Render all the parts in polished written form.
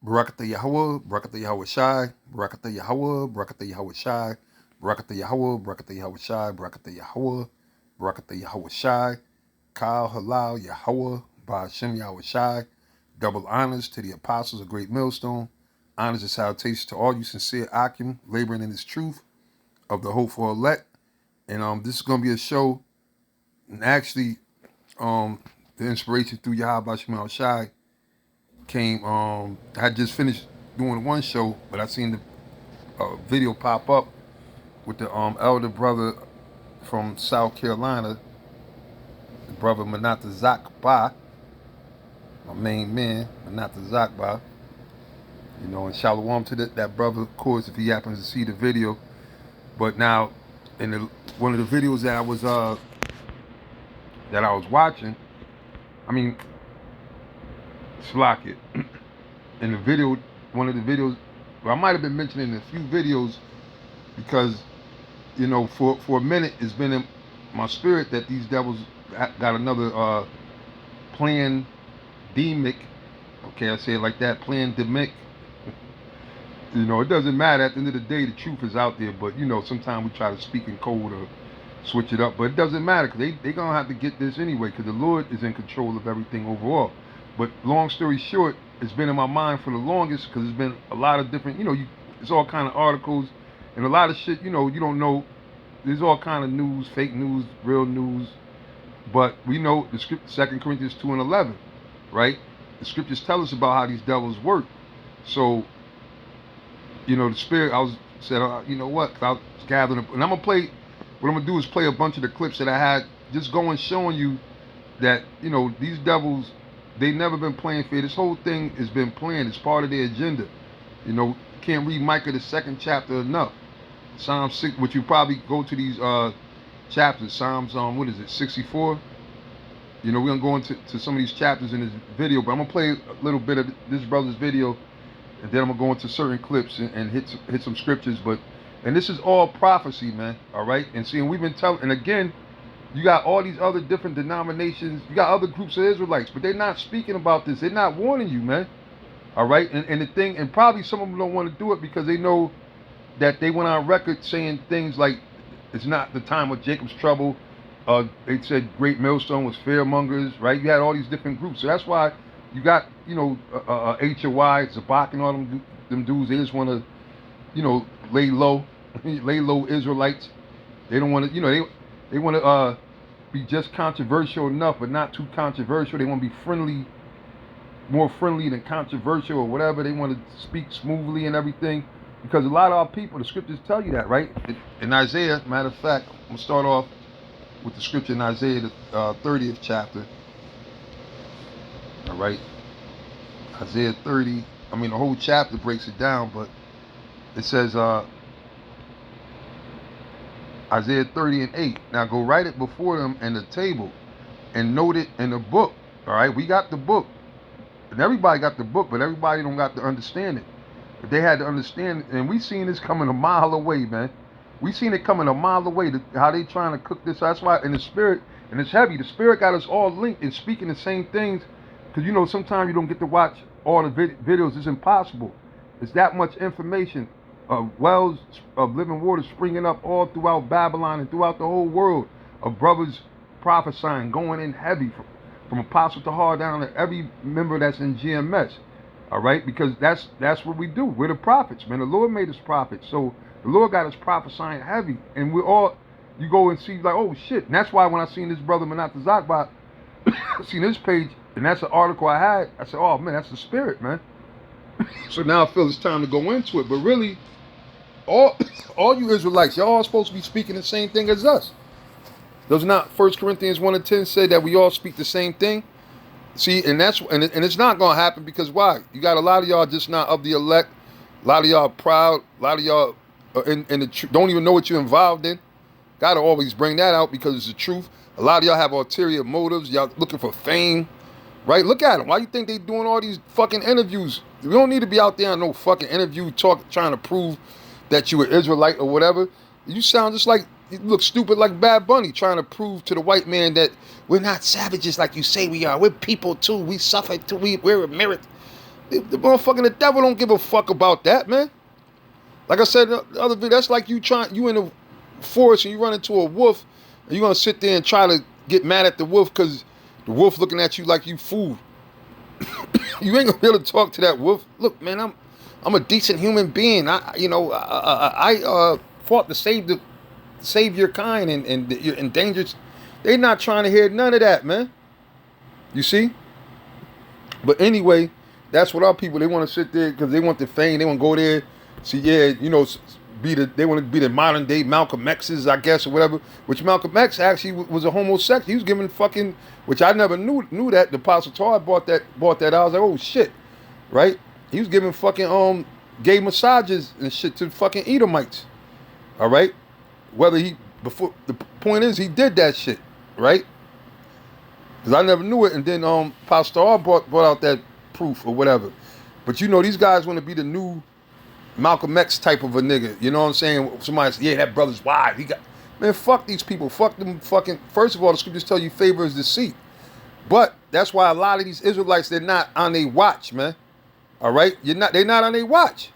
Barakatha Yahweh, Barakatha Yahweh Shai, Barakatha Yahweh, Barakatha Yahweh Shai, Barakatha Yahweh, Barakatha Yahweh Shai, Barakatha Yahweh, Barakatha Yahweh Shai, Kyle Halal Yahweh, Ba'ashem Yahweh Shai. Double honors to the apostles of Great Millstone. Honors and salutations to all you sincere Akim, laboring in this truth of the hopeful elect. And this is gonna be a show, and actually, the inspiration through Yahweh Shemel Shai came. I had just finished doing one show, but I seen the video pop up with the elder brother from South Carolina, the brother Manata Zakba, my main man, Manata Zakba. You know, and shalom to that brother, of course, if he happens to see the video. But now, in one of the videos that I was watching, I mean, Slock it. In the video, one of the videos, well, I might have been mentioning a few videos because, you know, for a minute it's been in my spirit that these devils got another pandemic. Okay, I say it like that, pandemic. You know, it doesn't matter. At the end of the day, the truth is out there. But you know, sometimes we try to speak in code or switch it up. But it doesn't matter because they gonna have to get this anyway because the Lord is in control of everything overall. But long story short, it's been in my mind for the longest because it's been a lot of different. You know, it's all kind of articles and a lot of shit. You know, you don't know. There's all kind of news, fake news, real news. But we know the script, 2 Corinthians 2:11, right? The scriptures tell us about how these devils work. So you know, the spirit, I was said, you know what? I was gathering, and I'm gonna play. What I'm gonna do is play a bunch of the clips that I had, just going showing you that you know these devils, they never been playing fair. This whole thing has been planned. It's part of their agenda. You know, can't read Micah the second chapter enough. Psalm 6, which you probably go to these chapters. Psalms what is it, 64? You know, we're gonna go into some of these chapters in this video, but I'm gonna play a little bit of this brother's video and then I'm gonna go into certain clips and hit some scriptures. But and this is all prophecy, man. All right, and see, and we've been telling, and again, you got all these other different denominations, you got other groups of Israelites, but they're not speaking about this. They're not warning you, man. All right, and the thing, and probably some of them don't want to do it because they know that they went on record saying things like it's not the time of Jacob's trouble. They said Great Millstone was fearmongers, right? You had all these different groups, so that's why you got, you know, HOY, Zabak, and all them dudes. They just want to, you know, lay low, lay low Israelites. They don't want to, you know, they want to be just controversial enough, but not too controversial. They want to be friendly, more friendly than controversial or whatever. They want to speak smoothly and everything. Because a lot of our people, the scriptures tell you that, right? In Isaiah, matter of fact, I'm going to start off with the scripture in Isaiah, the 30th chapter. All right. Isaiah 30, I mean, the whole chapter breaks it down, but it says, Isaiah 30:8. Now go write it before them in the table and note it in the book. All right. We got the book. And everybody got the book, but everybody don't got to understand it. But they had to understand it, and we seen this coming a mile away, man. We seen it coming a mile away, how they trying to cook this. That's why in the spirit, and it's heavy, the spirit got us all linked and speaking the same things. Because you know, sometimes you don't get to watch all the videos. It's impossible. It's that much information of wells of living water springing up all throughout Babylon and throughout the whole world, of brothers prophesying, going in heavy from Apostle Tahar down to every member that's in GMS. All right, because that's what we do. We're the prophets, man. The Lord made us prophets, so the Lord got us prophesying heavy, and we're all. You go and see like, oh shit, and that's why when I seen this brother Manat Zakba, seen his page, and that's an article I had. I said, oh man, that's the spirit, man. So now I feel it's time to go into it. But really, all all you Israelites, y'all are supposed to be speaking the same thing as us. Does not 1 Corinthians 1:10 say that we all speak the same thing? See, and it's not gonna happen because why? You got a lot of y'all just not of the elect. A lot of y'all proud. A lot of y'all don't even know what you're involved in. Gotta always bring that out because it's the truth. A lot of y'all have ulterior motives. Y'all looking for fame, right? Look at them. Why you think they doing all these fucking interviews? We don't need to be out there on no fucking interview trying to prove that you an Israelite or whatever. You sound just like, you look stupid like Bad Bunny trying to prove to the white man that we're not savages like you say we are. We're people too. We suffer too. We're a merit. The motherfucking the devil don't give a fuck about that, man. Like I said in the other video, that's like you in the forest and you run into a wolf, and you gonna sit there and try to get mad at the wolf because the wolf looking at you like you food. You ain't gonna be able to talk to that wolf. Look, man, I'm a decent human being. I fought to save your kind and you're endangered. They not trying to hear none of that, man. You see? But anyway, that's what our people, they want to sit there because they want the fame. They want to go there, see, yeah, you know, they want to be the modern day Malcolm X's, I guess, or whatever. Which Malcolm X actually was a homosexual. He was giving fucking, which I never knew that. The Apostle Tar bought that out. I was like, oh shit, right? He was giving fucking gay massages and shit to fucking Edomites. All right, the point is he did that shit, right? Because I never knew it, and then Pastor R brought out that proof or whatever. But you know, these guys want to be the new Malcolm X type of a nigga. You know what I'm saying? Somebody says, yeah, that brother's wild. Man, fuck these people. Fuck them fucking. First of all, the scriptures tell you favor is deceit. But that's why a lot of these Israelites, they're not on their watch, man. All right? They're not on their watch.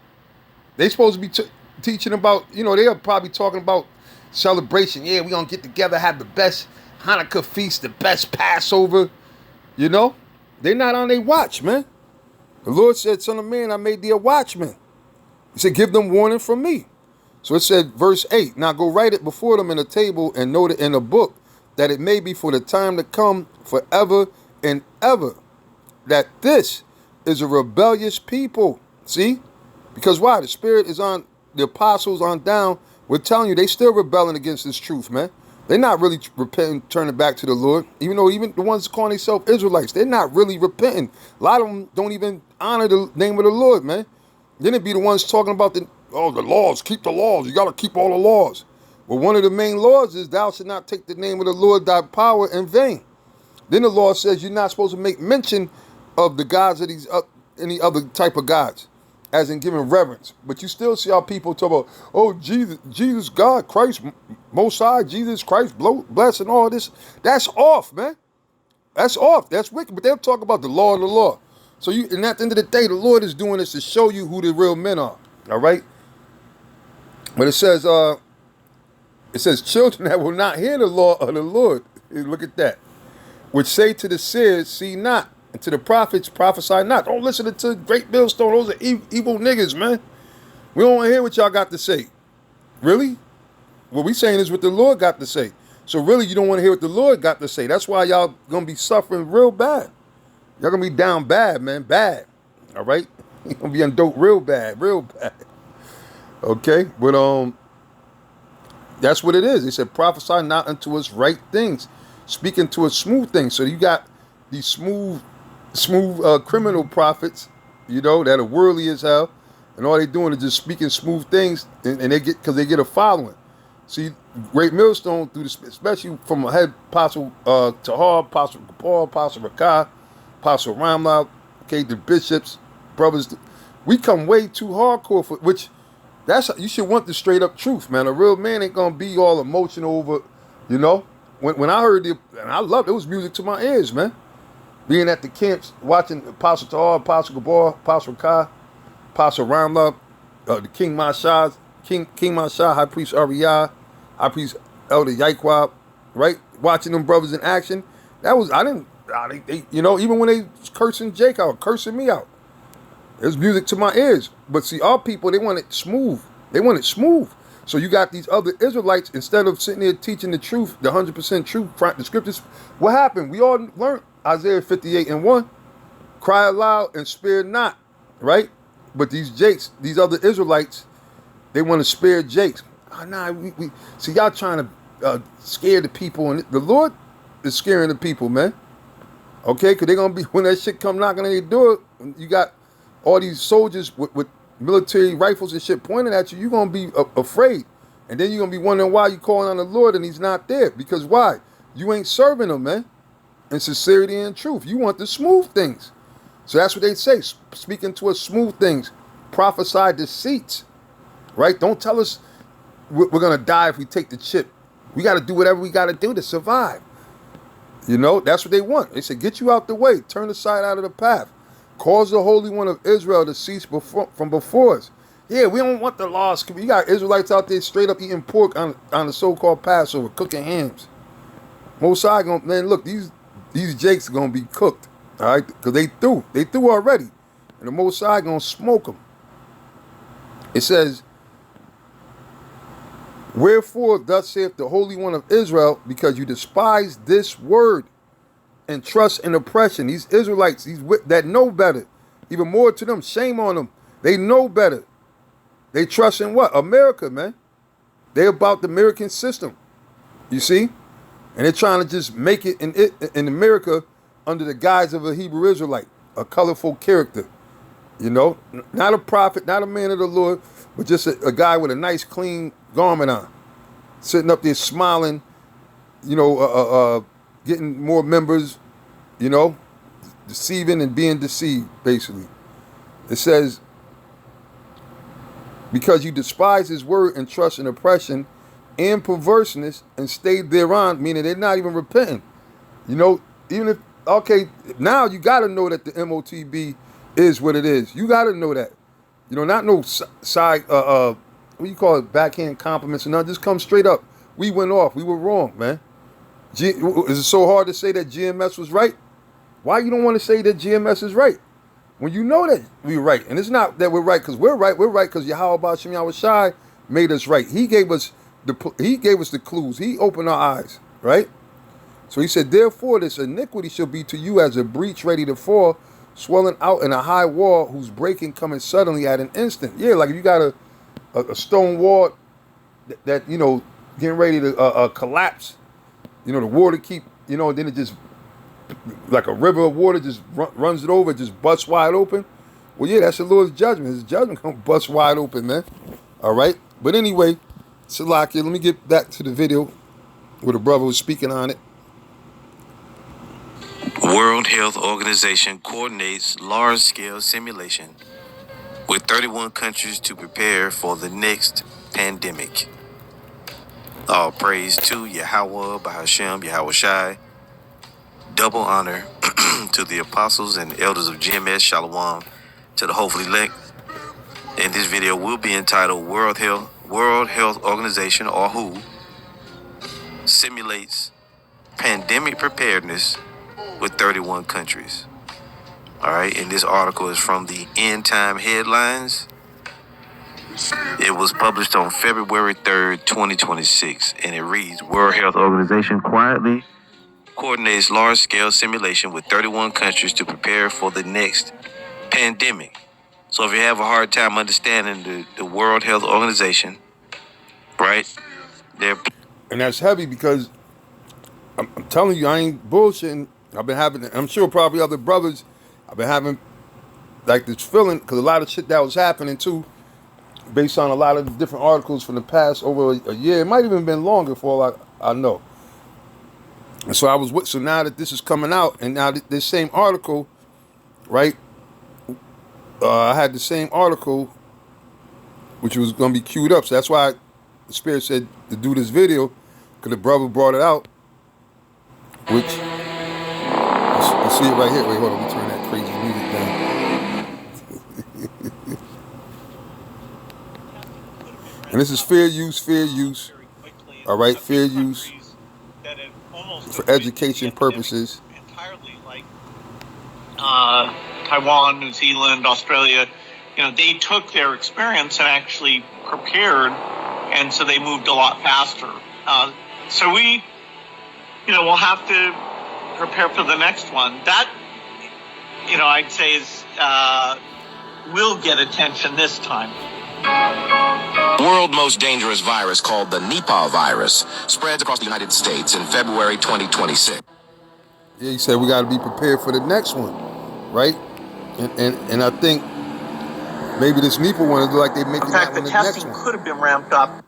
They supposed to be teaching about, you know, they are probably talking about celebration. Yeah, we gonna get together, have the best Hanukkah feast, the best Passover. You know? They're not on their watch, man. The Lord said, son of man, I made thee a watchman. He said, give them warning from me. So it said, verse 8, now go write it before them in a table and note it in a book, that it may be for the time to come forever and ever, that this is a rebellious people. See? Because why? The Spirit is on the apostles on down. We're telling you, they still rebelling against this truth, man. They're not really repenting, turning back to the Lord. Even though even the ones calling themselves Israelites, they're not really repenting. A lot of them don't even honor the name of the Lord, man. Then it'd be the ones talking about the laws, keep the laws. You got to keep all the laws. Well, one of the main laws is thou should not take the name of the Lord thy power in vain. Then the law says you're not supposed to make mention of the gods of these any other type of gods, as in giving reverence. But you still see our people talk about, oh, Jesus, God, Christ, Most High, Jesus Christ, bless and all this. That's off, man. That's off. That's wicked. But they'll talk about the law of the law. So and at the end of the day, the Lord is doing this to show you who the real men are. All right? But it says children that will not hear the law of the Lord. Look at that. Which say to the seers, see not. And to the prophets, prophesy not. Don't listen to Great Millstone. Those are evil niggas, man. We don't want to hear what y'all got to say. Really? What we saying is what the Lord got to say. So really, you don't want to hear what the Lord got to say. That's why y'all going to be suffering real bad. Y'all going to be down bad, man. Bad. All right? You're going to be on dope real bad. Real bad. Okay? But that's what it is. They said, prophesy not unto us right things. Speaking to us smooth things. So you got these smooth criminal prophets, you know, that are worldly as hell, and all they doing is just speaking smooth things, and they get a following. See, Great Millstone, especially from a head Apostle Tahar, Apostle Paul, Apostle Rakah, Apostle Ramla, okay, the bishops, brothers, we come way too hardcore for which. You should want the straight up truth, man. A real man ain't gonna be all emotional over, you know. When I heard and I loved it was music to my ears, man. Being at the camps, watching Apostle Tahar, Apostle Gabor, Apostle Kai, Apostle Ramla, the King Mashah, King Mashah, High Priest Ariyah, High Priest Elder Yaikwab, right? Watching them brothers in action. You know, even when they was cursing Jake out, cursing me out. There's music to my ears. But see, our people, they want it smooth. They want it smooth. So you got these other Israelites, instead of sitting there teaching the truth, the 100% truth, the scriptures. What happened? We all learned Isaiah 58:1. Cry aloud and spare not, right? But these Jakes, these other Israelites, they want to spare Jakes. We see, y'all trying to scare the people. And the Lord is scaring the people, man. Okay? Because they're going to be, when that shit come knocking on your door, you got all these soldiers with military rifles and shit pointing at you, you're going to be afraid. And then you're going to be wondering why you calling on the Lord and he's not there. Because why? You ain't serving him, man. In sincerity and truth. You want the smooth things. So that's what they say. Speaking to us smooth things. Prophesy deceits. Right? Don't tell us we're going to die if we take the chip. We got to do whatever we got to do to survive. You know, that's what they want. They say, get you out the way. Turn aside out of the path. Cause the Holy One of Israel to cease from before us. Yeah, we don't want the lost. You got Israelites out there straight up eating pork on the so-called Passover, cooking hams. Mosai gonna, man, look, these jakes are gonna be cooked, all right? Because they threw already, and the Mosai gonna smoke them. It says, wherefore thus saith the Holy One of Israel, because you despise this word and trust in oppression. These Israelites, that know better, even more to them, shame on them. They know better. They trust in what? America, man. They about the American system. You see? And they're trying to just make it in America under the guise of a Hebrew Israelite, a colorful character. You know, not a prophet, not a man of the Lord, but just a guy with a nice, clean garment on, sitting up there smiling, you know, getting more members, you know, deceiving and being deceived, basically. It says, because you despise his word and trust in oppression and perverseness and stayed thereon, meaning they're not even repenting. You know, even if, okay, now you got to know that the MOTB is what it is. You got to know that. You know, not no side, what do you call it, backhand compliments and nothing. Just come straight up. We went off. We were wrong, man. Is it so hard to say that GMS was right? Why you don't want to say that GMS is right? When you know that we're right. And it's not that we're right because we're right. We're right because Yahweh Ba'ashem Yahweh Shai made us right. He gave us the clues. He opened our eyes, right? So he said, therefore, this iniquity shall be to you as a breach ready to fall, swelling out in a high wall whose breaking coming suddenly at an instant. Yeah, like if you got a stone wall that, you know, getting ready to collapse, you know, the water keep, you know, then it just, like a river of water just runs it over, just busts wide open. Well, yeah, that's the Lord's judgment. His judgment gonna bust wide open, man. All right? But anyway, Salakia, let me get back to the video where the brother was speaking on it. World Health Organization coordinates large-scale simulation with 31 countries to prepare for the next pandemic. All praise to Yahweh Ba'ashem Yahweh Shai. Double honor to the apostles and elders of GMS Shalom, to the hopefully elect. And this video will be entitled World Health Organization, or WHO, simulates pandemic preparedness with 31 countries. All right, and this article is from the End Time Headlines. It was published on February 3rd, 2026, and it reads, World Health Organization quietly coordinates large-scale simulation with 31 countries to prepare for the next pandemic. So if you have a hard time understanding the World Health Organization, right, and that's heavy because I'm telling you, I ain't bullshitting. I've been having, I'm sure probably other brothers, I've been having like this feeling, because a lot of shit that was happening too, based on a lot of different articles from the past over a year. It might even been longer for all I know. And so so now that this is coming out, and now this same article, right? I had the same article, which was going to be queued up. So that's why the Spirit said to do this video, because the brother brought it out, which, you see it right here. Wait, hold on, let me turn that crazy music down. And this is fair use. All right, fair use for education purposes. Entirely like Taiwan, New Zealand, Australia, you know, they took their experience and actually prepared, and so they moved a lot faster. So we, you know, we'll have to prepare for the next one. That, you know, I'd say is will get attention this time. World most dangerous virus called the Nipah virus spreads across the United States in February 2026. Yeah, he said we got to be prepared for the next one, right? And I think maybe this Nipah one is like they making that one the next one. In fact, the testing could have been ramped up.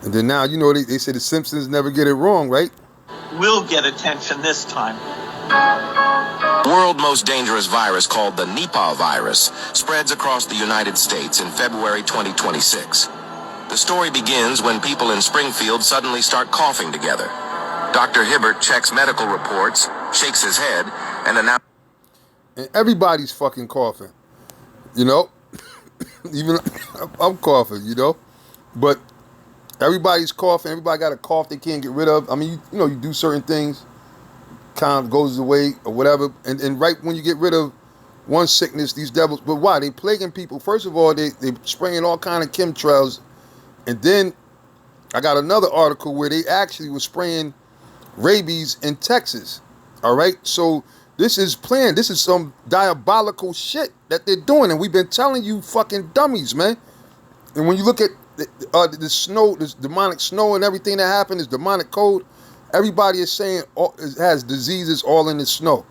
And then now, you know, they say the Simpsons never get it wrong, right? Will get attention this time. World most dangerous virus called the Nipah virus spreads across the United States in February 2026. The story begins when people in Springfield suddenly start coughing together. Dr. Hibbert checks medical reports, shakes his head, and announces... and everybody's fucking coughing, you know. Even I'm coughing, you know, but everybody's coughing. Everybody got a cough they can't get rid of. I mean, you know, you do certain things, kind of goes away or whatever, and right when you get rid of one sickness, these devils. But why they plaguing people? First of all, they spraying all kind of chemtrails, and then I got another article where they actually were spraying rabies in Texas. All right, so this is planned. This is some diabolical shit that they're doing, and we've been telling you fucking dummies, man. And when you look at the snow, this demonic snow and everything that happened, this demonic cold, everybody is saying it has diseases all in the snow,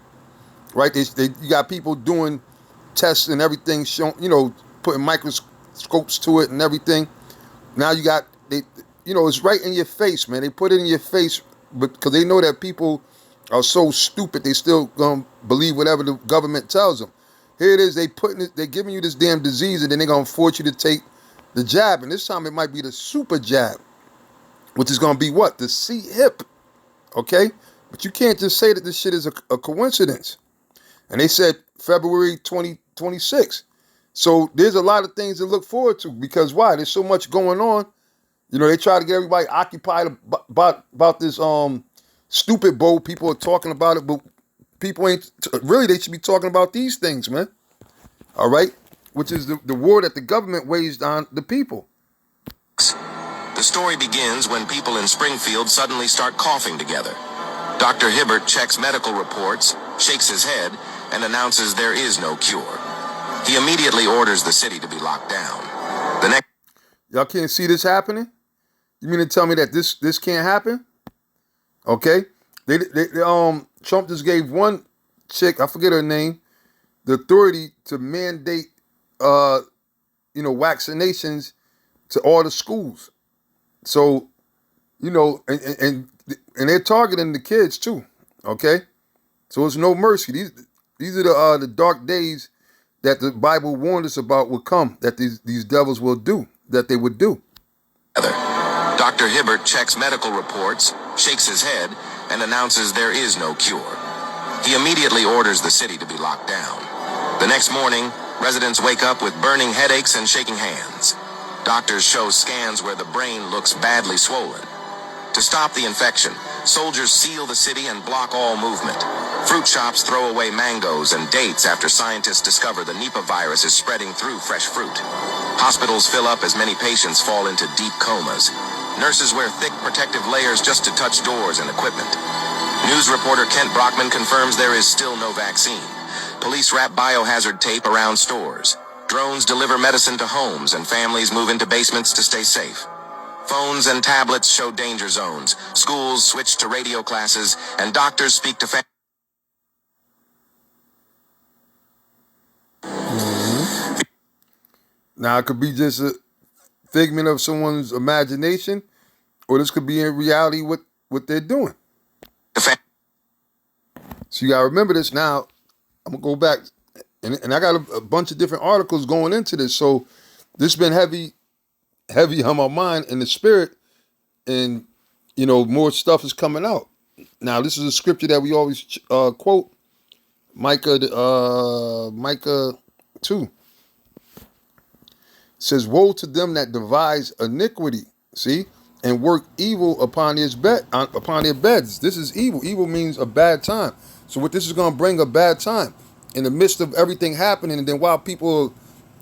right? You got people doing tests and everything, showing, you know, putting microscopes to it and everything. Now you got, you know, it's right in your face, man. They put it in your face, but because they know that people are so stupid, they still gonna believe whatever the government tells them. Here it is, they're giving you this damn disease, and then they're gonna force you to take the jab, and this time it might be the super jab, which is gonna be what? The C-hip, okay? But you can't just say that this shit is a coincidence. And they said February 2026. So there's a lot of things to look forward to, because why? There's so much going on. You know, they try to get everybody occupied about this stupid bowl. People are talking about it, but people ain't really. They should be talking about these things, man. All right, which is the war that the government waged on the people. The story begins when people in Springfield suddenly start coughing together. Dr. Hibbert checks medical reports, shakes his head, and announces there is no cure. He immediately orders the city to be locked down. The next Y'all can't see this happening? You mean to tell me that this can't happen? Okay. They Trump just gave one chick, I forget her name, the authority to mandate vaccinations to all the schools. So, you know, and they're targeting the kids too. Okay? So it's no mercy. These are the dark days that the Bible warned us about would come, that these devils will do, that they would do. Dr. Hibbert checks medical reports, shakes his head, and announces there is no cure. He immediately orders the city to be locked down. The next morning, residents wake up with burning headaches and shaking hands. Doctors show scans where the brain looks badly swollen. To stop the infection, soldiers seal the city and block all movement. Fruit shops throw away mangoes and dates after scientists discover the Nipah virus is spreading through fresh fruit. Hospitals fill up as many patients fall into deep comas. Nurses wear thick protective layers just to touch doors and equipment. News reporter Kent Brockman confirms there is still no vaccine. Police wrap biohazard tape around stores. Drones deliver medicine to homes, and families move into basements to stay safe. Phones and tablets show danger zones. Schools switch to radio classes, and doctors speak to families. Now, it could be just a figment of someone's imagination, or this could be in reality what they're doing. So you got to remember this. Now, I'm going to go back, and I got a bunch of different articles going into this. So this has been heavy on my mind and the spirit, and, you know, more stuff is coming out. Now, this is a scripture that we always quote, Micah 2. It says, woe to them that devise iniquity, see, and work evil upon their beds. This is evil. Evil means a bad time. So what this is going to bring, a bad time in the midst of everything happening. And then while people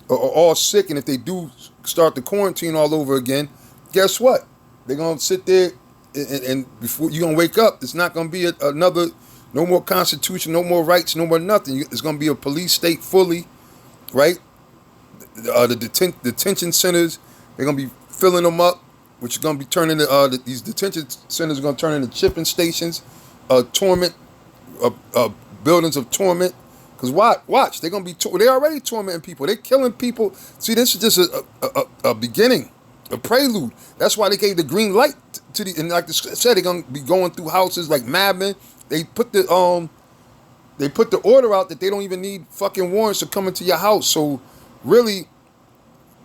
are all sick, and if they do start the quarantine all over again, guess what? They're going to sit there and before you're going to wake up, it's not going to be another, no more constitution, no more rights, no more nothing. It's going to be a police state fully, right? The detention centers, they're going to be filling them up, which is going to be turning these detention centers are going to turn into chipping stations, torment, buildings of torment. Because watch, they're going to be, they're already tormenting people. They're killing people. See, this is just a beginning, a prelude. That's why they gave the green light to and like I said, they're going to be going through houses like madmen. They put the order out that they don't even need fucking warrants to come into your house. So really,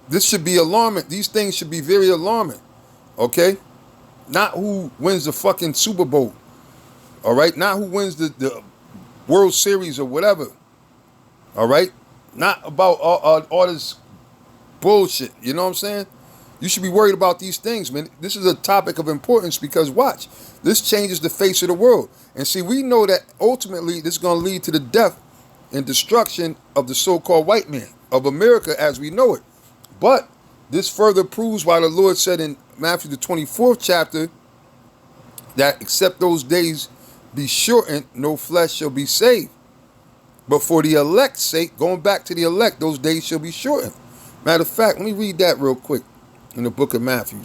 this should be alarming. These things should be very alarming, okay? Not who wins the fucking Super Bowl, all right? Not who wins the World Series or whatever. All right? Not about all this bullshit. You know what I'm saying? You should be worried about these things, man. This is a topic of importance because watch, this changes the face of the world. And see, we know that ultimately this is going to lead to the death and destruction of the so-called white man, of America as we know it. But this further proves why the Lord said in Matthew the 24th chapter that except those days be shortened, no flesh shall be saved. But for the elect's sake, going back to the elect, those days shall be shortened. Matter of fact, let me read that real quick in the book of Matthew,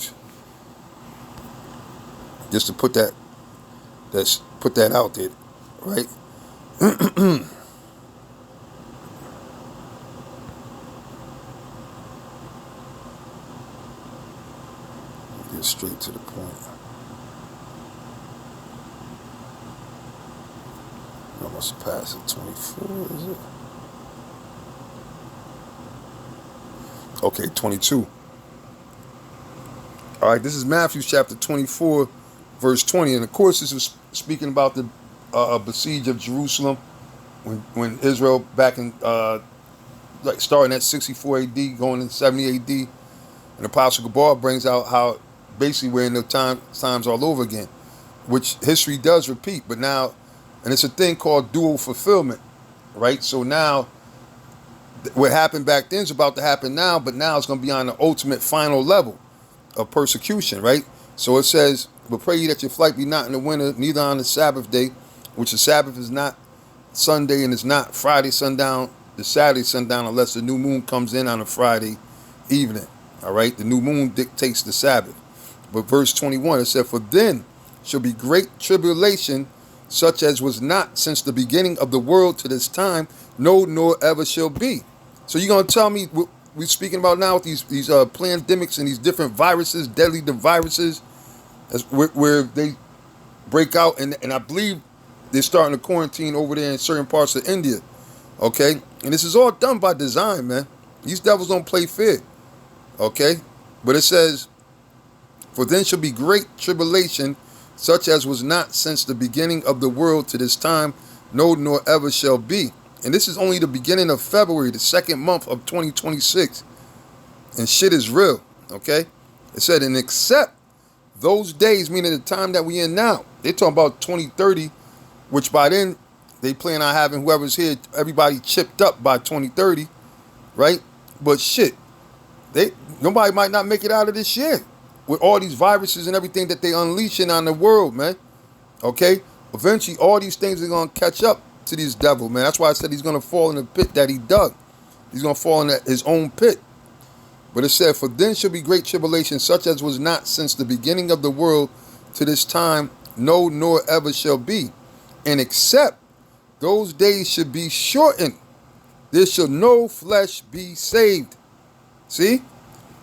just to put that out there, right? Get straight to the point. I must pass it. 24, is it? Okay, 22. All right, this is Matthew chapter 24, verse 20. And of course, this is speaking about the besiege of Jerusalem when Israel back in, like starting at 64 AD, going in 70 AD. And Apostle Gabar brings out how basically we're in the times all over again, which history does repeat. But now, and it's a thing called dual fulfillment, right? So now, what happened back then is about to happen now, but now it's going to be on the ultimate final level of persecution, right? So it says, but pray ye that your flight be not in the winter, neither on the Sabbath day, which the Sabbath is not Sunday and is not Friday sundown, the Saturday sundown, unless the new moon comes in on a Friday evening. All right, the new moon dictates the Sabbath. But verse 21, it said, for then shall be great tribulation, such as was not since the beginning of the world to this time, no, nor ever shall be. So you're going to tell me what we're speaking about now with these pandemics and these different viruses, deadly viruses, where they break out, and I believe they're starting to quarantine over there in certain parts of India, okay? And this is all done by design, man. These devils don't play fair, okay? But it says, for then shall be great tribulation, such as was not since the beginning of the world to this time, no, nor ever shall be. And this is only the beginning of February, the second month of 2026. And shit is real, okay? It said, and except those days, meaning the time that we in now, they talking about 2030, which by then they plan on having whoever's here, everybody chipped up by 2030, right? But shit, nobody might not make it out of this year with all these viruses and everything that they unleashing on the world, man. Okay? Eventually, all these things are going to catch up to this devil, man. That's why I said he's going to fall in the pit that he dug. He's going to fall in his own pit. But it said, for then shall be great tribulation, such as was not since the beginning of the world to this time, no, nor ever shall be. And except those days should be shortened, there shall no flesh be saved. See?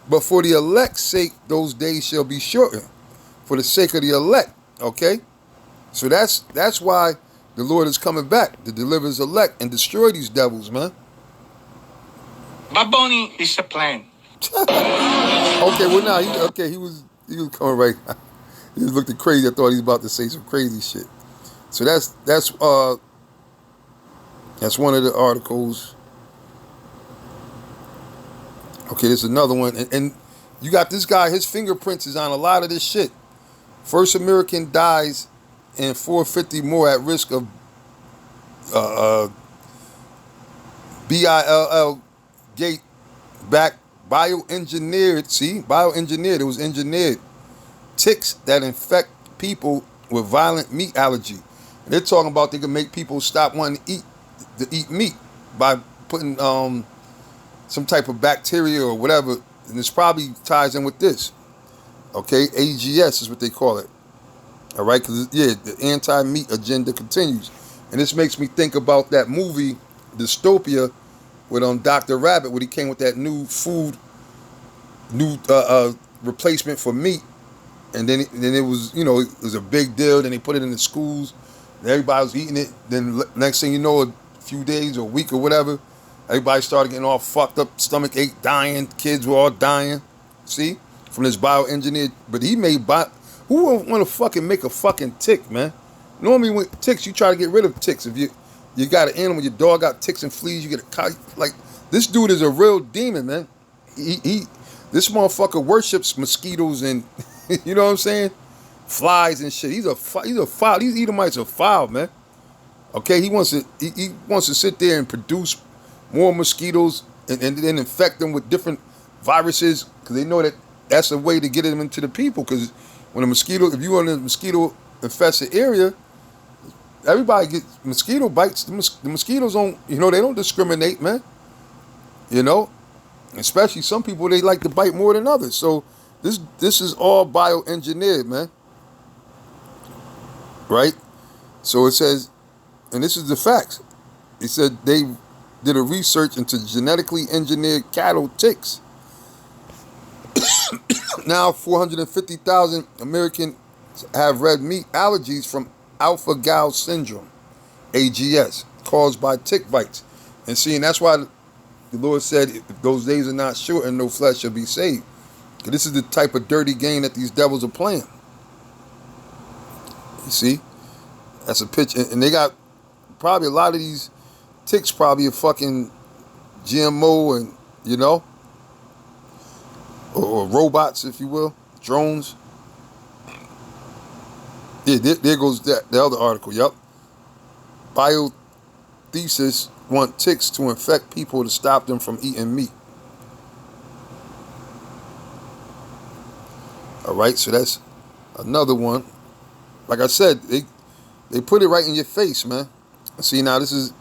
But for the elect's sake, those days shall be shortened. For the sake of the elect, okay? So that's why the Lord is coming back to deliver his elect and destroy these devils, man. Baboni is the plan. Okay, well now, he was coming right. He was looking crazy. I thought he was about to say some crazy shit. So that's one of the articles. Okay, there's another one, and you got this guy. His fingerprints is on a lot of this shit. First American dies, and 450 more at risk of BILL gate back bioengineered. See, bioengineered. It was engineered ticks that infect people with violent meat allergy. And they're talking about they can make people stop wanting to eat meat by putting some type of bacteria or whatever, and this probably ties in with this. Okay, AGS is what they call it. All right, because the anti-meat agenda continues, and this makes me think about that movie Dystopia with Dr. Rabbit, when he came with that new replacement for meat, and then it was it was a big deal. Then they put it in the schools, and everybody was eating it. Then next thing you know, a few days or a week or whatever, everybody started getting all fucked up, stomach ache, dying. Kids were all dying. See, from this bioengineered. But he made who would want to fucking make a fucking tick, man? Normally with ticks, you try to get rid of ticks. If You got an animal, your dog got ticks and fleas, you get a cow. Like, this dude is a real demon, man. This motherfucker worships mosquitoes and, you know what I'm saying? Flies and shit. He's a foul. These Edomites are foul, man. Okay, he wants to sit there and produce more mosquitoes and then infect them with different viruses because they know that that's a way to get them into the people. Because when if you're in a mosquito infested area, everybody gets mosquito bites. The mosquitoes don't, they don't discriminate, man. Especially some people, they like to bite more than others. So this is all bioengineered, man. Right? So it says, and this is the facts. It said they did a research into genetically engineered cattle ticks. Now 450,000 Americans have red meat allergies from alpha-gal syndrome, AGS, caused by tick bites. And see, and that's why the Lord said, if those days are not short and no flesh shall be saved. Because this is the type of dirty game that these devils are playing. You see? That's a picture. And they got probably a lot of these ticks probably a fucking GMO and, or robots, if you will, drones. Yeah, there goes the other article, yep. Biothesis want ticks to infect people to stop them from eating meat. All right, so that's another one. Like I said, they put it right in your face, man. See, now this is,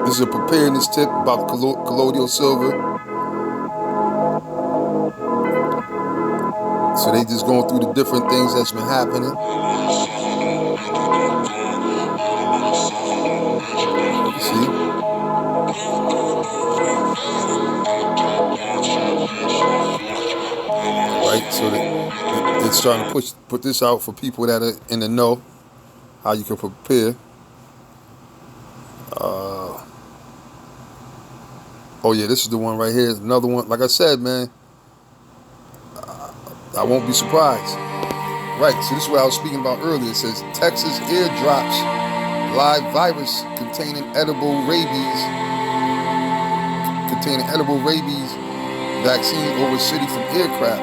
this is a preparedness tip about colloidal silver. So they just going through the different things that's been happening. See? Right, so they're starting to put this out for people that are in the know, how you can prepare. Oh yeah, this is the one right here. Another one. Like I said, man, I won't be surprised. Right, so this is what I was speaking about earlier. It says Texas airdrops live virus containing edible rabies vaccine over city from aircraft,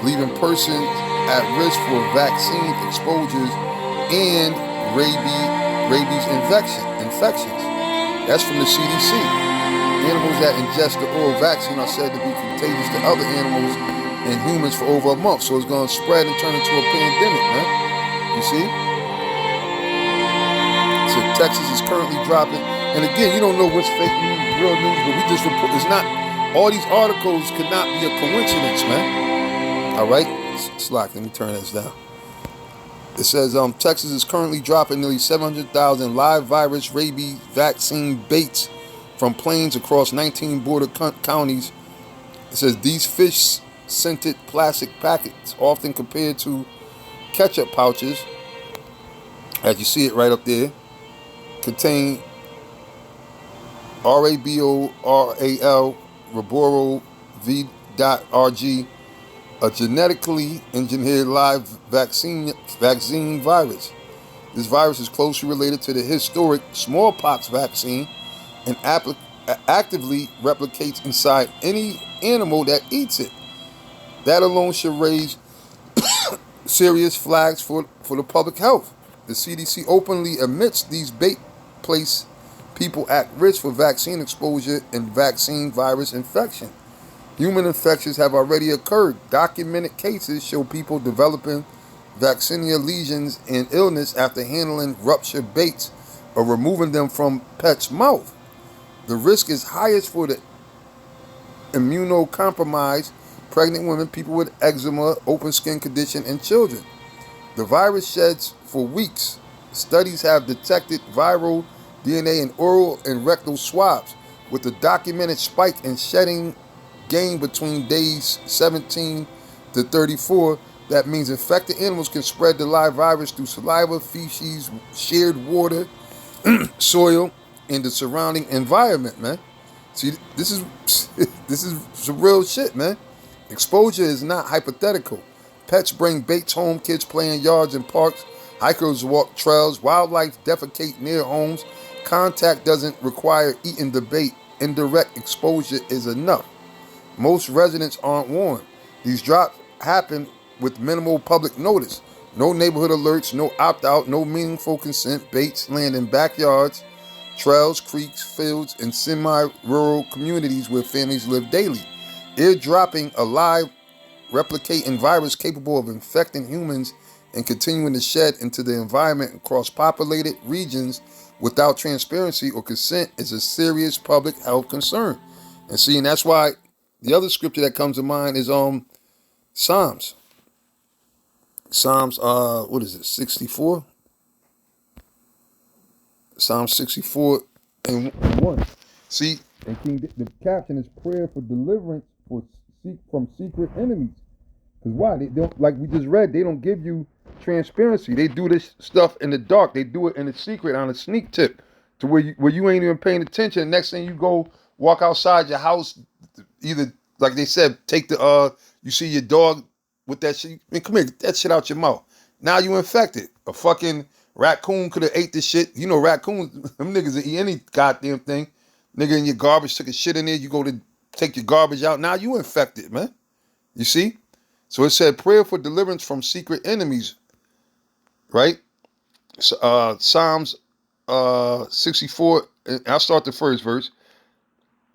leaving persons at risk for vaccine exposures and rabies infections. That's from the CDC. Animals that ingest the oral vaccine are said to be contagious to other animals and humans for over a month. So it's going to spread and turn into a pandemic, man. You see? So Texas is currently dropping. And again, you don't know what's fake news, real news, but we just report. It's not, all these articles could not be a coincidence, man. All right? Slack, let me turn this down. It says Texas is currently dropping nearly 700,000 live virus rabies vaccine baits from planes across 19 border counties. It says these fish-scented plastic packets, often compared to ketchup pouches, as you see it right up there, contain RABORAL, Raboro V.RG, a genetically engineered live vaccine virus. This virus is closely related to the historic smallpox vaccine and actively replicates inside any animal that eats it. That alone should raise serious flags for the public health. The CDC openly admits these bait place people at risk for vaccine exposure and vaccine virus infection. Human infections have already occurred. Documented cases show people developing vaccinia lesions and illness after handling ruptured baits or removing them from pets' mouth. The risk is highest for the immunocompromised, pregnant women, people with eczema, open skin condition, and children. The virus sheds for weeks. Studies have detected viral DNA in oral and rectal swabs, with a documented spike in shedding gain between days 17 to 34. That means infected animals can spread the live virus through saliva, feces, shared water, soil, and the surrounding environment, man. See, this is some real shit, man. Exposure is not hypothetical. Pets bring baits home, kids play in yards and parks, Hikers walk trails, wildlife defecate near homes. Contact doesn't require eating the bait. Indirect exposure is enough. Most residents aren't warned. These drops happen with minimal public notice. No neighborhood alerts, no opt-out, no meaningful consent. Baits land in backyards, trails, creeks, fields, and semi-rural communities where families live daily. Eardropping a live, replicating virus capable of infecting humans and continuing to shed into the environment across populated regions without transparency or consent is a serious public health concern. And that's why the other scripture that comes to mind is Psalms. Psalms what is it, 64? Psalm 64 and 1. See, and the caption is prayer for deliverance from secret enemies. Because why? They don't, like we just read, they don't give you transparency. They do this stuff in the dark. They do it in the secret on a sneak tip to where you ain't even paying attention. The next thing you go walk outside your house, either like they said, take the you see your dog with that shit. I mean, come here, get that shit out your mouth. Now you infected. A fucking raccoon could have ate this shit. You know, raccoons, them niggas that eat any goddamn thing. Nigga in your garbage took a shit in there. You go to take your garbage out. Now you infected, man. You see? So it said prayer for deliverance from secret enemies, right? Psalms 64, and I'll start the first verse.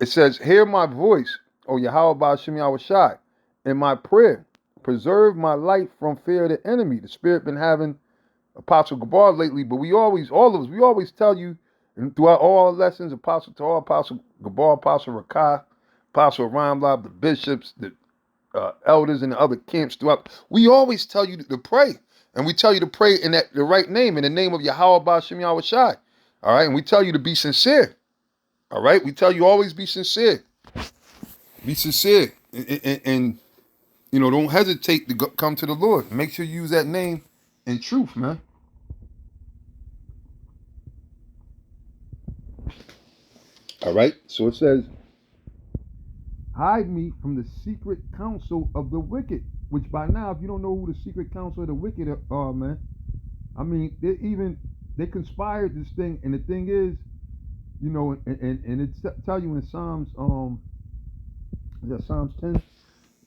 It says, hear my voice, O Yahweh Ba'ashem Yahweh Shai, in my prayer. Preserve my life from fear of the enemy. The Spirit been having Apostle Gabar lately, but all of us, we always tell you, and throughout all our lessons, Apostle Gabar, Apostle Rakai, Apostle Ramlab, the bishops, the elders in the other camps throughout, we always tell you to pray. And we tell you to pray in the right name, in the name of Yahweh Ba'ashem Yahweh Shai. All right, and we tell you to be sincere. All right, we tell you always be sincere. Be sincere. And you know, don't hesitate to come to the Lord. Make sure you use that name in truth, man. All right, so it says, hide me from the secret counsel of the wicked. Which by now, if you don't know who the secret counsel of the wicked are, man, I mean, they conspired this thing, and the thing is, you know, and it tell you in Psalms, is that Psalms 10?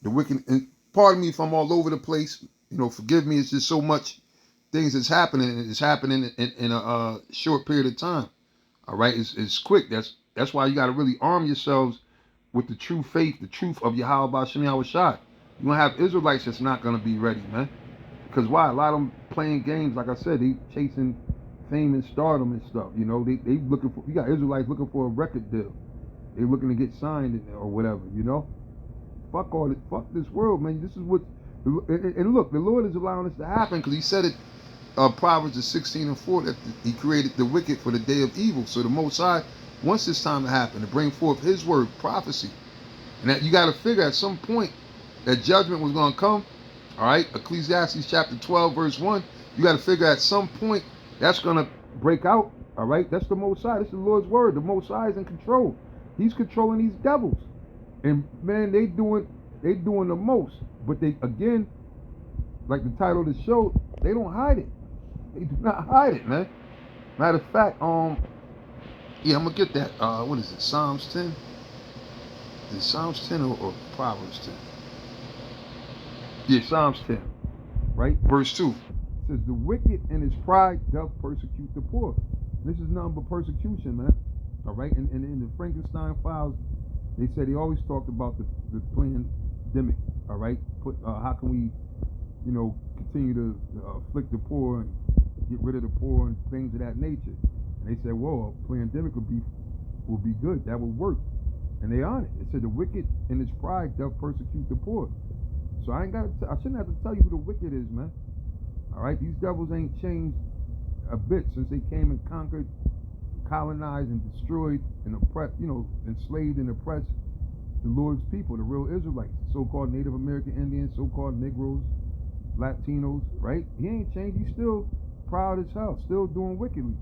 The wicked, and pardon me if I'm all over the place, you know, forgive me, it's just so much things that's happening, and it's happening in a short period of time. All right, it's quick. That's why you got to really arm yourselves with the true faith, the truth of Yahweh Ba'ashem Yahweh Shai. You're going to have Israelites that's not going to be ready, man. Because why? A lot of them playing games, like I said, they chasing fame and stardom and stuff. You know, they looking for, you got Israelites looking for a record deal. They looking to get signed or whatever, you know. Fuck all this, fuck this world, man. This is what, and look, the Lord is allowing this to happen because he said it, Proverbs 16:4, that he created the wicked for the day of evil. So the Most High wants this time to happen, to bring forth his word, prophecy. And that you got to figure at some point that judgment was going to come. All right, Ecclesiastes chapter 12, verse 1. You got to figure at some point that's going to break out. All right, that's the Most High. This is the Lord's word. The Most High is in control. He's controlling these devils. And man, they doing the most. But they, again, like the title of the show, they don't hide it. They do not hide it, man. Matter of fact, yeah, I'm gonna get that. What is it? Psalms 10? Is it Psalms 10 or Proverbs 10? Yeah, Psalms 10, right? Verse 2. It says, the wicked in his pride doth persecute the poor. This is nothing but persecution, man. All right? And in the Frankenstein files, they said he always talked about the pandemic. All right? How can we, you know, continue to afflict the poor and get rid of the poor and things of that nature? And they said, whoa, a pandemic will be good. That will work. And they on it. It said the wicked in his pride doth persecute the poor. So I shouldn't have to tell you who the wicked is, man. All right, these devils ain't changed a bit since they came and conquered, colonized, and destroyed and oppressed, you know, enslaved and oppressed the Lord's people, the real Israelites, so-called Native American Indians, so-called Negroes, Latinos, right? He ain't changed. He's still proud as hell, still doing wickedly.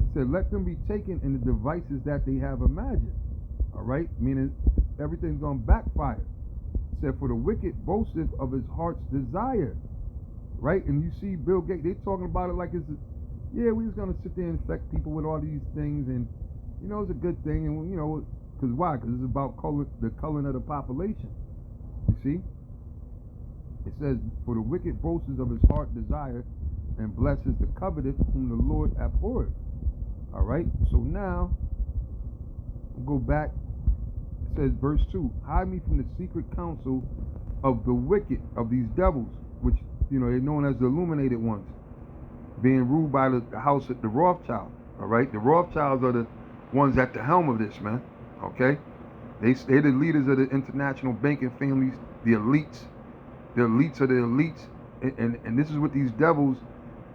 It said, let them be taken in the devices that they have imagined. All right, meaning everything's gonna backfire. It said, for the wicked boasteth of his heart's desire. right? And you see Bill Gates, they talking about it like it's, yeah, we're just gonna sit there and infect people with all these things, and you know, it's a good thing, and you know, because why? Because it's about the culling of the population. You see, it says, for the wicked boasts of his heart desire, and blesses the covetous whom the Lord abhorreth. All right. So now, we'll go back. It says, verse 2: hide me from the secret counsel of the wicked, of these devils, which, you know, they're known as the illuminated ones, being ruled by the house of the Rothschild. All right, the Rothschilds are the ones at the helm of this, man. Okay, they're the leaders of the international banking families, the elites of the elites, and this is what these devils,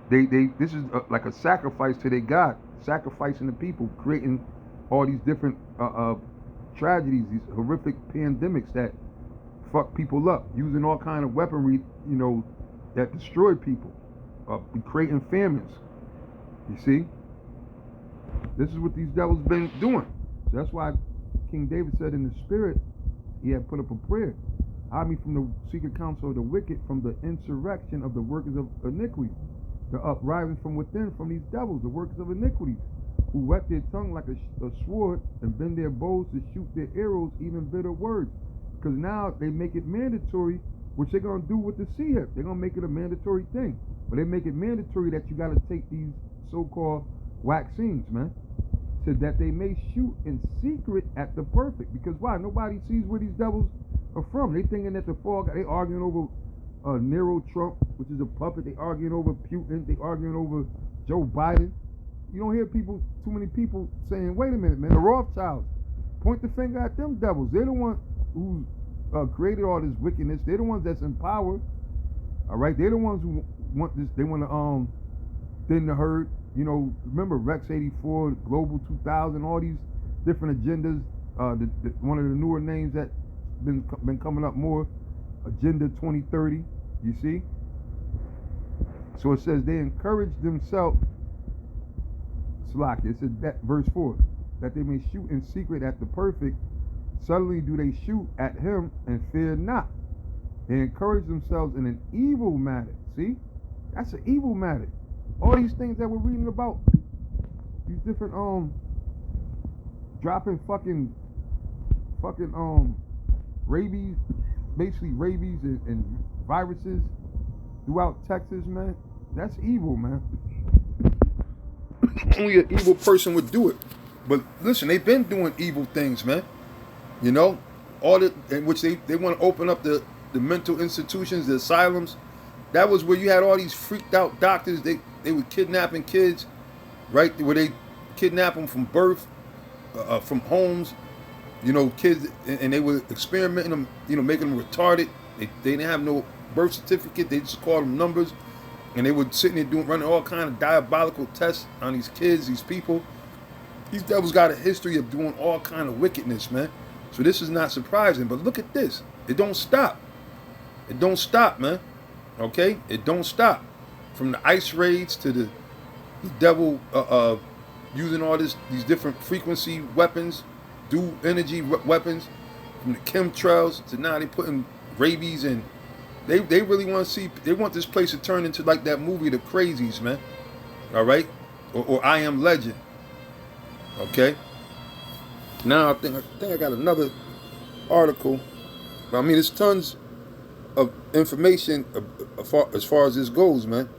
this is like a sacrifice to their God, sacrificing the people, creating all these different tragedies, these horrific pandemics that fuck people up, using all kind of weaponry, you know, that destroy people, creating famines. You see, this is what these devils been doing. So that's why King David said in the spirit, he had put up a prayer: hide me from the secret counsel of the wicked, from the insurrection of the workers of iniquity, the uprising from within, from these devils, the workers of iniquity, who whet their tongue like a sword, and bend their bows to shoot their arrows, even bitter words. Because now they make it mandatory, which they're going to do with the CF. They're going to make it a mandatory thing. But they make it mandatory that you got to take these so-called vaccines, man. So that they may shoot in secret at the perfect. Because why? Nobody sees where these devils are from. They thinking that they arguing over Nero Trump, which is a puppet. They arguing over Putin. They arguing over Joe Biden. You don't hear too many people saying, wait a minute, man, the Rothschilds, point the finger at them devils. They're the ones who created all this wickedness. They're the ones that's in power. All right, they're the ones who want this. They want to thin the herd. You know, remember Rex 84, Global 2000, all these different agendas. One of the newer names that been coming up more, Agenda 2030. You see. So it says they encourage themselves. It says that verse 4, that they may shoot in secret at the perfect. Suddenly do they shoot at him and fear not. They encourage themselves in an evil matter. See, that's an evil matter. All these things that we're reading about, these different dropping fucking rabies, basically rabies and viruses throughout Texas, man. That's evil, man. Only an evil person would do it. But listen, they've been doing evil things, man. You know, in which they want to open up the mental institutions, the asylums. That was where you had all these freaked out doctors. They were kidnapping kids, right? Where they kidnap them from birth, from homes. You know, kids, and they were experimenting them. You know, making them retarded. They didn't have no birth certificate. They just called them numbers. And they were sitting there running all kind of diabolical tests on these kids, these people. These devils got a history of doing all kind of wickedness, man. So this is not surprising. But look at this. It don't stop. It don't stop, man. Okay? It don't stop. From the ice raids to the devil using all these different frequency weapons, dual energy weapons, from the chemtrails to now they putting rabies and They really want to see. They want this place to turn into like that movie, The Crazies, man. All right, or I Am Legend. Okay. Now I think I got another article. I mean, there's tons of information as far as this goes, man.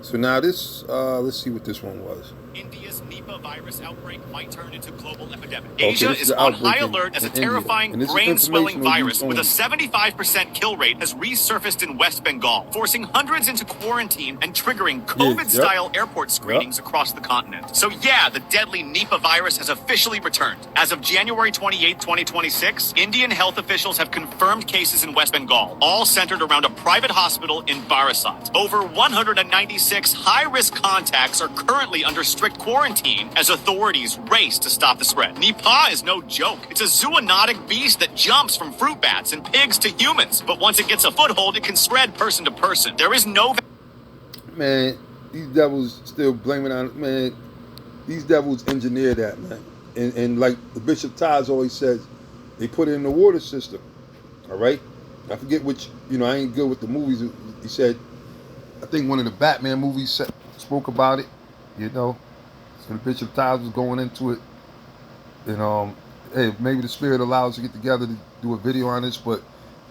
So now this, let's see what this one was. India's Nipah virus outbreak might turn into global epidemic. Okay, Asia is on high alert as a terrifying brain-swelling virus with a 75% kill rate has resurfaced in West Bengal, forcing hundreds into quarantine and triggering COVID-style airport screenings across the continent. So yeah, the deadly Nipah virus has officially returned. As of January 28, 2026, Indian health officials have confirmed cases in West Bengal, all centered around a private hospital in Barasat. Over 196 high-risk contacts are currently under strict quarantine as authorities race to stop the spread. Nipah is no joke. It's a zoonotic beast that jumps from fruit bats and pigs to humans. But once it gets a foothold, it can spread person to person. There is no... Man, these devils still blaming on... Man, these devils engineer that, man. And like the Bishop Taz always says, they put it in the water system. All right? I forget which... You know, I ain't good with the movies. He said, I think one of the Batman movies spoke about it, you know. So the Bishop Tiles was going into it. And hey, maybe the Spirit allows us to get together to do a video on this, but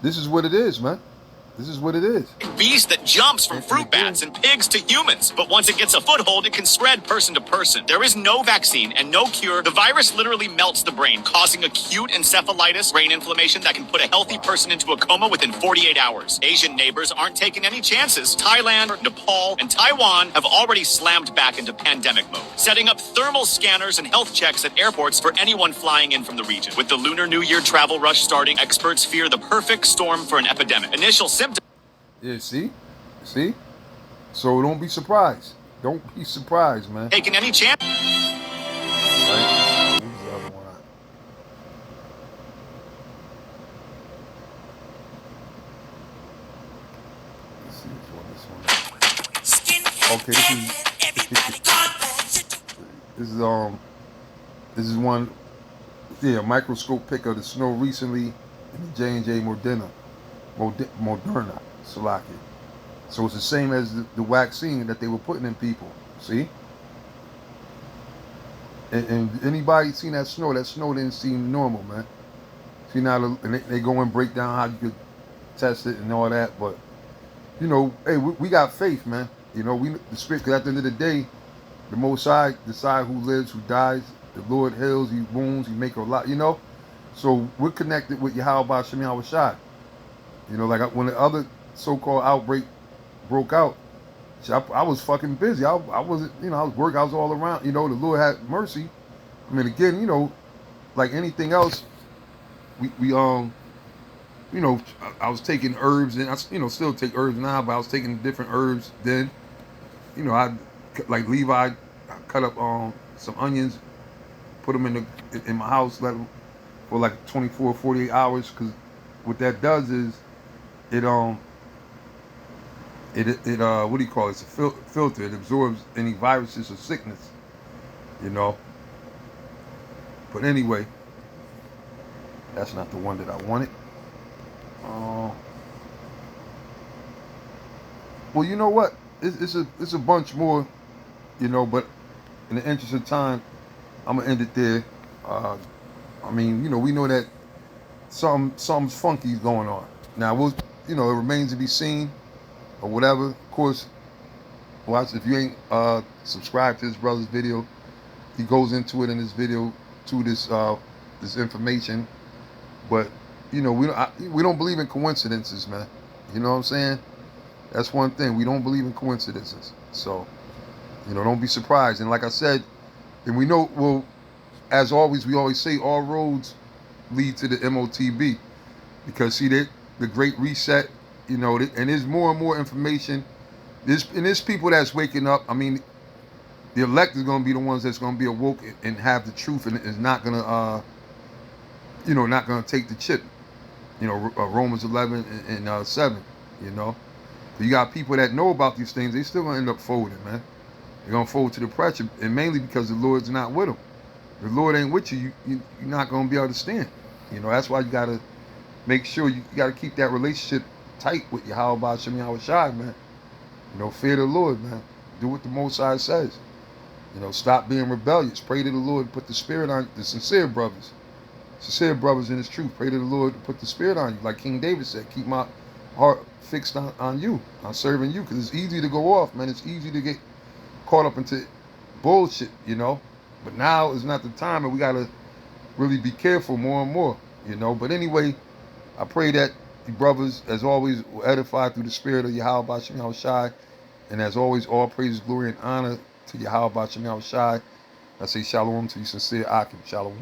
this is what it is, man. This is what it is. Beast that jumps from fruit bats and pigs to humans. But once it gets a foothold, it can spread person to person. There is no vaccine and no cure. The virus literally melts the brain, causing acute encephalitis, brain inflammation that can put a healthy person into a coma within 48 hours. Asian neighbors aren't taking any chances. Thailand, Nepal, and Taiwan have already slammed back into pandemic mode, setting up thermal scanners and health checks at airports for anyone flying in from the region. With the Lunar New Year travel rush starting, experts fear the perfect storm for an epidemic. Initial symptoms. Yeah, see? So don't be surprised. Don't be surprised, man. Taking any chance. Right? Who's the other one? Let's see which one. Okay, this is one. Yeah, microscope pic of the snow recently in the J&J Moderna, Slovakia. So it's the same as the vaccine that they were putting in people. See? And anybody seen that snow? That snow didn't seem normal, man. See now, and they go and break down how you could test it and all that. But you know, hey, we got faith, man. You know, the Spirit. Because at the end of the day, the Most High decide who lives, who dies. The Lord heals, He wounds, He make a lot. You know, so we're connected with Yahweh Shem Yahweh Shai. You know, like when the other so-called outbreak broke out, I was fucking busy. I wasn't, you know, I was working. I was all around. You know, the Lord had mercy. I mean, again, you know, like anything else, we you know, I was taking herbs, and I, you know, still take herbs now, but I was taking different herbs then. You know, like Levi, I cut up some onions, put them in my house for like 24, 48 hours, because what that does is it what do you call it? It's a filter. It absorbs any viruses or sickness, you know. But anyway, that's not the one that I wanted. Well, you know what? It's a bunch more, you know. But in the interest of time, I'm gonna end it there. I mean, you know, we know that something's funky going on. Now, you know, it remains to be seen, or whatever. Of course, watch if you ain't subscribed to this brother's video. He goes into it in this video to this information. But you know, we don't believe in coincidences, man. You know what I'm saying? That's one thing. We don't believe in coincidences. So, you know, don't be surprised. And like I said, and we know, well, as always, we always say all roads lead to the MOTB, because see that the Great Reset, you know, and there's more and more information. There's people that's waking up. I mean, the elect is going to be the ones that's going to be awoke and have the truth, and is not going to, you know, not going to take the chip. You know, Romans 11 and 7. You know, but you got people that know about these things. They still going to end up folding, man. They're going to fold to the pressure, and mainly because the Lord's not with them. The Lord ain't with you, you're not going to be able to stand. You know, that's why you got to make sure you got to keep that relationship tight with Yahweh Shem Yahweh Shai, man. You know, fear the Lord, man. Do what the Most High says. You know, stop being rebellious. Pray to the Lord, put the Spirit on the sincere brothers in His truth. Pray to the Lord to put the Spirit on you. Like King David said, keep my heart fixed on you, on serving you. Because it's easy to go off, man. It's easy to get caught up into bullshit, you know. But now is not the time, and we got to really be careful more and more, you know. But anyway, I pray that the brothers, as always, will edify through the Spirit of Yahweh Shem Yahweh Shai. And as always, all praise, glory, and honor to Yahweh Shem Yahweh Shai. I say shalom to you, sincere Akim. Shalom.